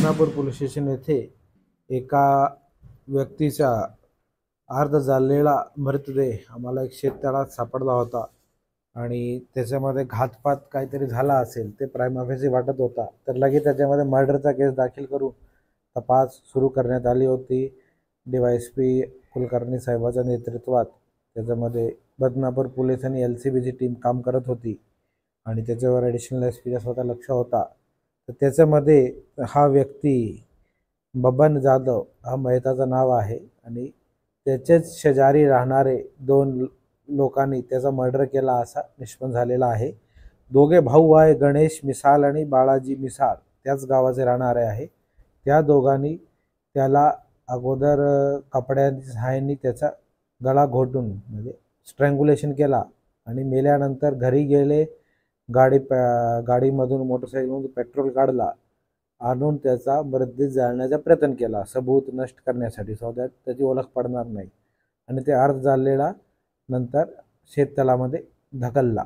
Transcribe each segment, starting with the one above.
Badnapur police station येथे एका व्यक्तीचा अर्ध जाळलेला मृतदेह आम्हाला एक शेततळ्यात सापडला होता आणि त्याच्यामध्ये घातपात काहीतरी झाला असेल ते प्राइमा फेसी वाटत होता। तर लगेच त्याच्यामध्ये मर्डरचा केस दाखल करून तपास सुरू करण्यात आली होती। DYSP कुलकर्णी साहेबांच्या नेतृत्वात त्याच्यामध्ये बदनापूर पोलीस आणि LCBची टीम काम करत होती आणि त्याच्यावर ॲडिशनल SPचा स्वतः लक्ष होता। तर त्याच्यामध्ये हा व्यक्ती बबन जाधव हा मयताचं नाव आहे आणि त्याचेच शेजारी राहणारे दोन लोकांनी त्याचा मर्डर केला असा निष्पन्न झालेला आहे। दोघे भाऊ आहे, गणेश मिसाळ आणि बाळाजी मिसाळ, त्याच गावाचे राहणारे आहे। त्या दोघांनी त्याला अगोदर कपड्यांच्या सहाय्याने त्याचा गळा घोटून म्हणजे स्ट्रँग्युलेशन केला आणि मेल्यानंतर घरी गेले, गाडीमधून मोटरसायकलमधून पेट्रोल काढला, आणून त्याचा मृतदेह जाळण्याचा प्रयत्न केला सबूत नष्ट करण्यासाठी, सो दॅट त्याची ओळख पडणार नाही, आणि ते अर्ध जाळलेला नंतर शेततळ्यामध्ये ढकलला।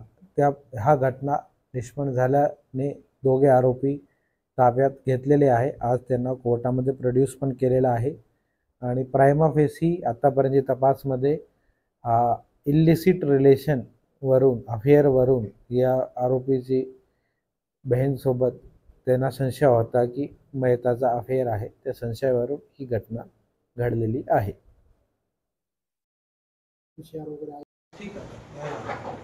हा घटना निष्पन्न झाल्याने दोघे आरोपी ताब्यात घेतलेले आहे। आज त्यांना कोर्टामध्ये प्रोड्यूस पण केलेला आहे आणि प्राइमा फेसी आतापर्यंत तपासमध्ये इलिसिट रिलेशन वरून अफेअरवरून या आरोपीची बहीणसोबत त्यांना संशय होता की मयताचा अफेअर आहे, त्या संशयावरून ही घटना घडलेली आहे। ठीक आहे।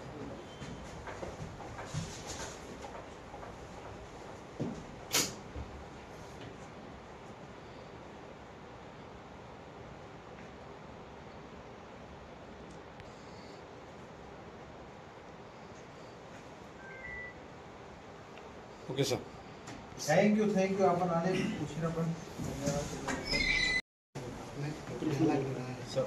Okay sir, thank you. आपण आले उशिरा पण सर